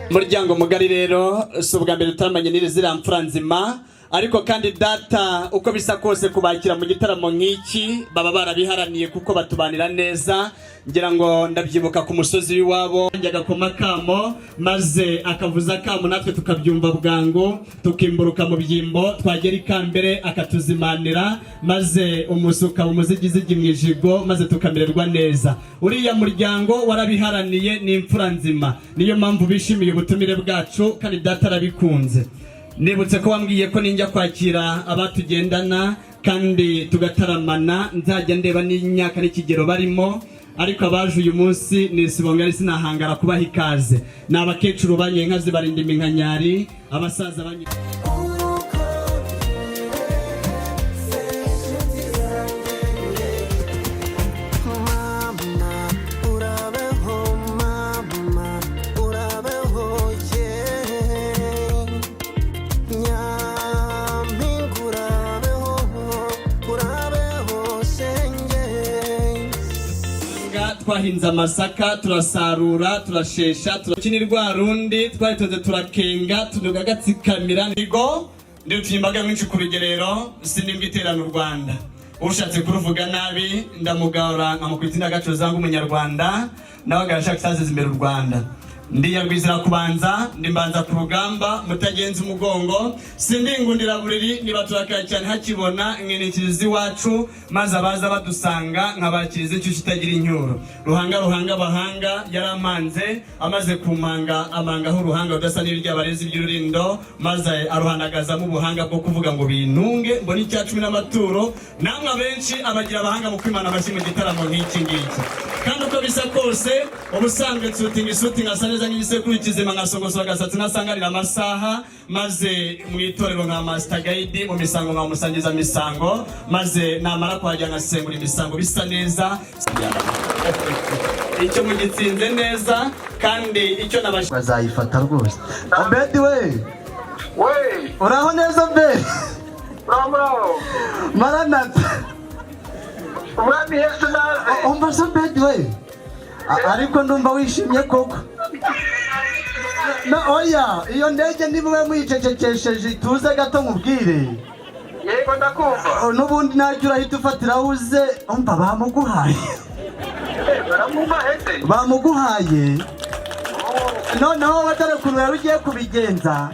Muryango mugari rero subwa mbere tutamanye n'izira mfura nzima ariko kandi data uko bisa kose kubakira mu gitaramo nk'iki baba barabiharaniye kuko batubanira neza ngira ngo ndabyibuka ku musozi w'iwabo njyaga ku makamo maze akavuza kamo natwe tukabyumva bwango tukimburuka mu byimbo twagera ikambere akatuzimanira maze umusuka umuzigizigi mwijigo maze tukamererwa neza uriya muryango warabiharaniye ni imfura nzima niyo mpamvu bishimiye ubutumire bwacu kandi data arabikunze. Nibutse ko wambwiye ko ninjya kwakira abatugendana kandi tugataramana nzajya ndeba n'imyaka n'ikigero barimo ariko abaje uyu munsi nisibonga ari sinahangara kubaha ikaze n'abakecuru banye inka zibarinda iminkanyari abasaza banye twahinze amasaka turasarura turashesha turakinirwa rundi twahitoze turakenga tuduga gatsikamira nigo ndutuyimbaga mwinshi ku rugerero sinimbiterana u Rwanda ushatse kuruvuga nabi ndamugahora nkamukwitina gaco zanga umunyarwanda nawe agashaka kitaziza imbere u Rwanda ndiyarwizira kubanza ndimbanza ku rugamba mutagenza umugongo sindingundira buriri niba turakaya cyane hakibona nkenikirizi wacu maze abaza badusanga nkabakiriza inshyushyu itagira incyuro ruhanga bahanga yaramanze amaze kumanga amangaho uruhanga rudasa n'iryabarezi by'ururindo maze aruhanagazamo ubuhanga bwo kuvuga ngo bintunge mbona icya 10 n'amaturo namwe benshi abagira abahanga mu kwimana bashyi mu gitaramo nk'iki ngiki kandi uko bisa kose ubusanzwe isuti nkasa ngisekuru kizima ngasongosora gasatsi nasangarira amasaha maze mu itorero nka master guide mu misango nka musangiza misango maze namara kwajya ngasengura imisango bisa neza icyo mu gitsinze neza kandi icyo nabashaka bazayifata rwose. Obedi we uraho neza be bravo maranata umwami Yesu naze umva so Obedi we ariko ndumva wishimye koko na oya iyo ndege nibuwe mwicecekesheje tuze gato mubwire yego ndakumva nubundi najya urahita ufatira uze umva bamuguhaye bamuguhaye noneho batare kuntu yari ugiye kubigenza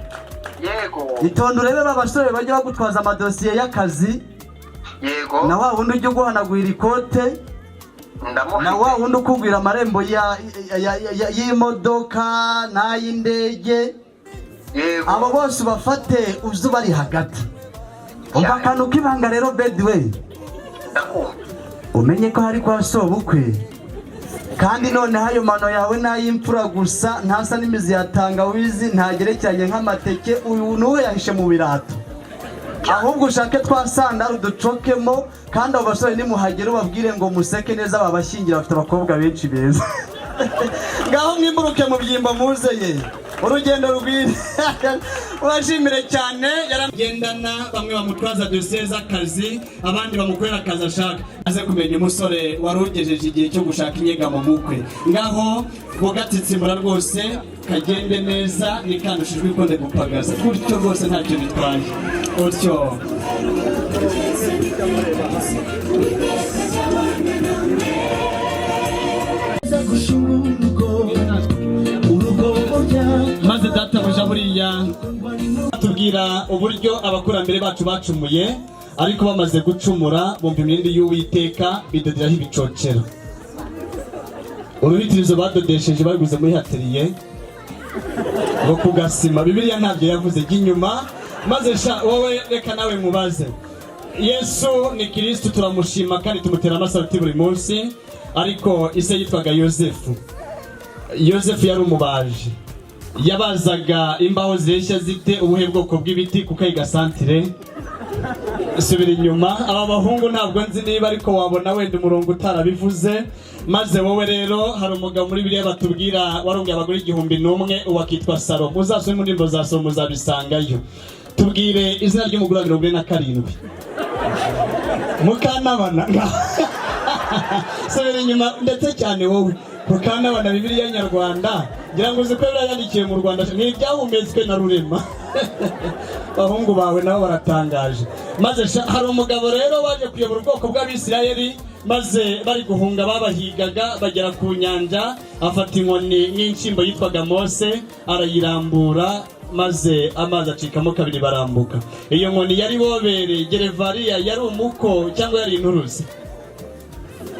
yego itonde urebe babasore bajya bagutwaza amadosiye y'akazi yego na wa wundi ujya uguhanagurira ikote na wa wundi ukubwira amarembo y'imodoka n'ay'indege abo bose ubafate uzi bari hagati umva akantu k'ibanga rero Obedi we umenye ko hari kwa sobukwe kandi noneho ayo mano yawe n'ay'imfura gusa ntasa n'imizi ya tangawizi ntagerekeranye nk'amateke uyu nuwe yahishe mu birato ahubwo ushake twasandara uducokemo kandi abo basore nimuhagere ubabwire ngo museke neza babashyingira bafite abakobwa benshi beza ngaho mwimburuke mu byimbo muzeye urugendo rw'iri urashimire cyane yaragendana bamwe bamutwaza dosiye z'akazi abandi bamukorera akazi ashaka aze kumenya umusore wari ugejeje igihe cyo gushaka inyegamo mu bukwe ngaho bugatitsimura rwose kagende neza nikandushijwe ikonde gupagaza gutyo rwose ntacyo bitwaye utyo maze data buja buriya tubwira uburyo abakurambere bacu bacumuye ariko bamaze gucumura bumva imirindi y'Uwiteka bidoderaho ibicocero urubitirizo badodesheje babiguze muri hateriye ngo kugasima Bibiliya ntabyo yavuze inyuma maze wowe reka nawe mubaze Yesu ni Kristo turamushima kandi tumutera amasarati buri munsi ariko ise yitwaga Yosefu yari umubaji yabazaga imbaho zireshya zite ubuhe bwoko bw'ibiti kuko ayiga santire subira inyuma aba bahungu ntabwo nzi niba ariko wabona wenda umurongo utarabivuze maze wowe rero hari umugabo muri Bibiliya batubwira warongeye abagore 1,000 uwakitwa Salomo muzasome mu ndirimbo za Salomo muzabisangayo tubwire izina ry'umugore wa 47 Mukanabana subira inyuma ndetse cyane wowe kukana abana Bibiliya nyarwanda ngira ngo uzi ko birayandikiye mu Rwanda ni ibyahumetswe na Rurema bahungu bawe nabo baratangaje maze hari umugabo rero waje kuyobora ubwoko bw'Abisirayeli maze bari guhunga babahigaga bagera ku nyanja afata inkoni n'inshyimbo yitwaga Mose arayirambura maze amazi acikamo kabiri barambuka. Iyo nkoni yari bobereye Gerevariya yari umuko cyangwa yari inturuzi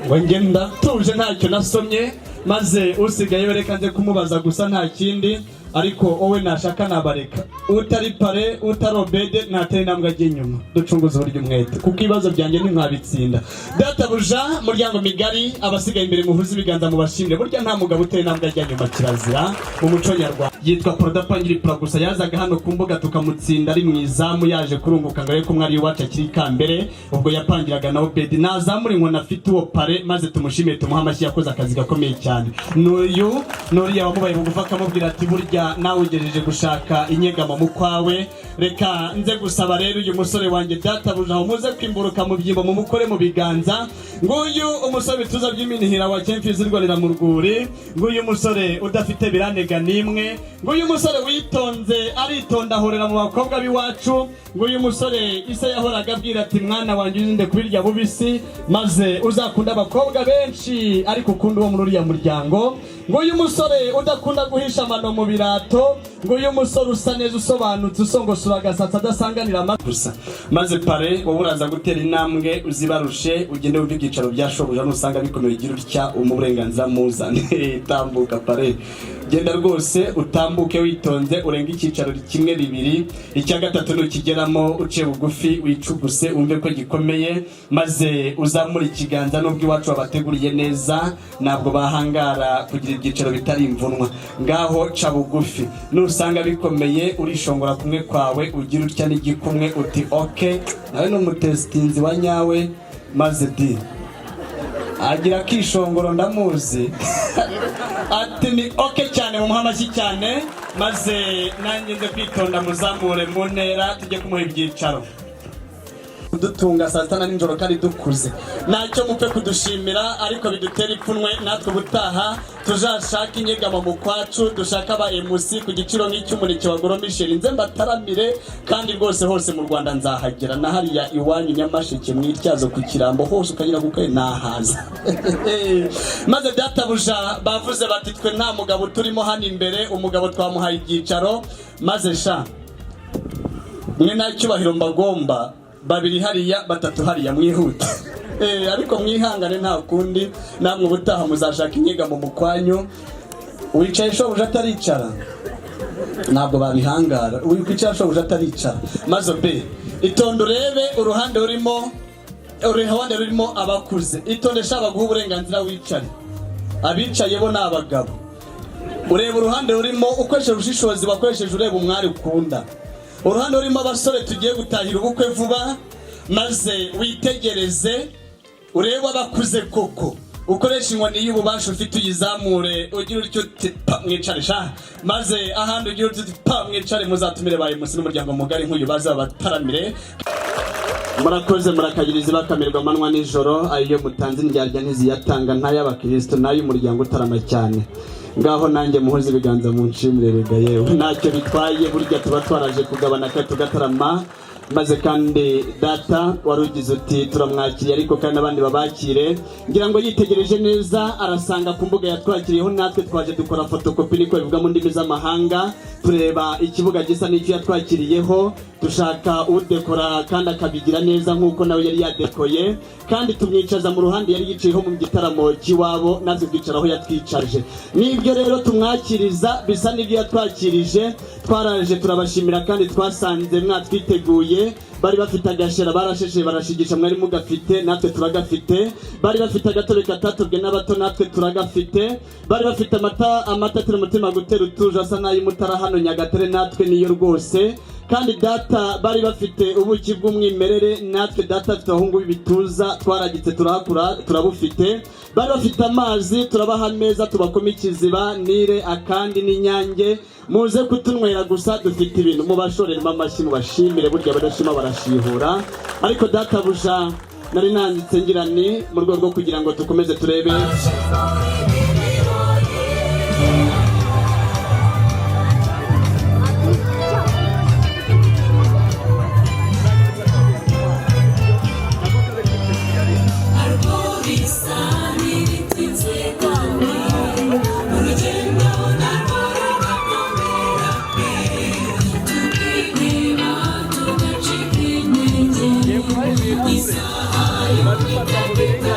ngo ngenda tuje ntacyo nasomye maze usigaye reka nze kumubaza gusa nta kindi ariko wowe nashaka nabareka utari pare utarobede ntatari nambwa ajye nyuma ducunguza uburyo umwete kuko ibibazo byanjye ntimwabitsinda. Databuja muryango migari abasigaye imbere muhuze ibiganza mu bashimire burya nta mugabo utari nambwa ajya nyuma kirazira mu muco nyarwanda. Yitwa Prodapangiri Pragusa yazaga hano ku mbuga tukamutsinda ari mu izamu yaje kurunguka ngo ariko mwari iwacu akiri kambere ubwo yapangiraga na Obedi nazamura inkoni afite uwo pare maze tumushimire tumuha amashyi yakoze akazi gakomeye cyane. N'uyu nuriya wamubaye bugufa akamubwira ati burya nawe ugejeje gushaka inyegamo mu kwawe reka nze gusaba rero uyu musore wanjye Databuja umuze kwimburuka mu byimbo mu mukore mu biganza. Nguyu umusore tuza by'iminihira wa Kemfizi rwalira mu rwuri, nguyu musore udafite biranega nimwe, nguyu musore witonze aritonda ahorera mu bakobwa biwacu, nguyu musore isa yahoraga abwira ati mwana wanjye uzinde kubirya bubisi maze uzakunda abakobwa benshi ariko ukunda uwo muri uriya muryango. Nguyu musore udakunda guhisha amano mu birato, nguyu musore usa neza usobanutse usongosura agasatsi adasanganira amagusa maze pare wowe uraza gutera intambwe uzibarushe ugende wumva ibyicaro bya shobuja nusanga bikomeye igira utya umuburenganzira muzane tambuka pare genda rwose utambuke witonze urenga icyicaro kimwe bibiri icya gatatu nukigeramo uce bugufi wicuguse umve ko gikomeye maze uzamura ikiganza nubwo iwacu babateguriye neza ntabwo bahangara kugira ibyicaro bitari imvunwa ngaho ca bugufi nusanga bikomeye urishongora kumwe kwawe ugira utya n'igikumwe uti okay nawe n'umutestinzi wa nyawe maze di agira kishongoro ndamuzi ati ni okay cyane mu muhamashyi cyane maze nanjye nze kwitonda muzamure mu ntera tujye kumuha ibyicaro dutunga saa sita na nijoro kandi dukuze ntacyo mupfe kudushimira ariko bidutera ipfunwe natwe ubutaha tuzashaka inyegamo mu kwacu dushaka aba MC ku giciro nk'icy'umuneke wa Goromisheri nze mbataramire kandi rwose hose mu Rwanda nzahagera na hariya iwanyu Nyamasheke mwityazo ku Kirambo hose ukagira kuko nahaza maze Databuja bavuze bati twe nta mugabo turimo hano imbere umugabo twamuhaye ibyicaro maze sha mwe nta cyubahiro mbagomba babiri hariya batatu hariya mwihuta ariko mwihangane nta kundi namwe ubutaha muzashaka inyegamo mu kwanyu wicaye shobuja ataricara ntabwo babihangara wicaye shobuja ataricara maze be itondo urebe uruhande rurimo abakuze itondesha abaguha uburenganzira wicare abicaye bo ni abagabo ureba uruhande rurimo ukoresheje ubushishozi bakoresheje ureba umwari ukunda uruhande rurimo abasore tugiye gutahira ubukwe vuba maze witegereze urebe abakuze koko ukoresha inkoni y'ububasha ufite uyizamure ugira utyo mwicare sha maze ahandi ugira utyo mwicare muzatumire baye musi n'umuryango mugari nk'uyu baza bataramire murakoze murakagiriza bakamirwa amanwa nijoro ayo mutanze indyarya ntiziyatanga ntay'abakristo n'ay'umuryango utarama cyane ngaho nanjye muhoze ibiganza mu nshimire rega yewe ntacyo bitwaye burya tuba twaraje kugabana kandi tugatarama maze kandi data warugize uti turamwakiriye ariko kandi abandi babakire ngira ngo yitegereje neza arasanga ku mbuga yatwakiriyeho natwe twaje dukora fotokopi niko bivuga mu ndimi z'amahanga tureba ikibuga gisa n'icyo yatwakiriyeho dushaka udekora kandi akabigira neza nk'uko nawe yari yadekoye kandi tumwicaza mu ruhande yari yicayeho mu gitaramo cy'iwabo natwe twicaraho yatwicaje n'ibyo rero tumwakiriza bisa n'ibyo yatwakirije twaraje turabashimira kandi twasanze mwatwiteguye bari bafite agashera barasheshe barashigisha mwari mugafite natwe turagafite bari bafite agatobe katatubwe n'abato natwe turagafite bari bafite amata turi mutima gutera utuje asa n'ay'umutara hano Nyagatare natwe niyo rwose kandi data bari bafite ubuki bw'umwimerere natwe data afite abahungu b'ibituza twaragitse turahakura turabufite bari bafite amazi turabaha meza tubakoma ikiziba nire akandi n'inyange muze kutunywera gusa dufite ibintu mubashoreremo amashyi mubashimire burya badashima barashihura ariko Databuja nari nanditse ngira ni mu rwego rwo kugira ngo dukomeze turebe dufata mu biringa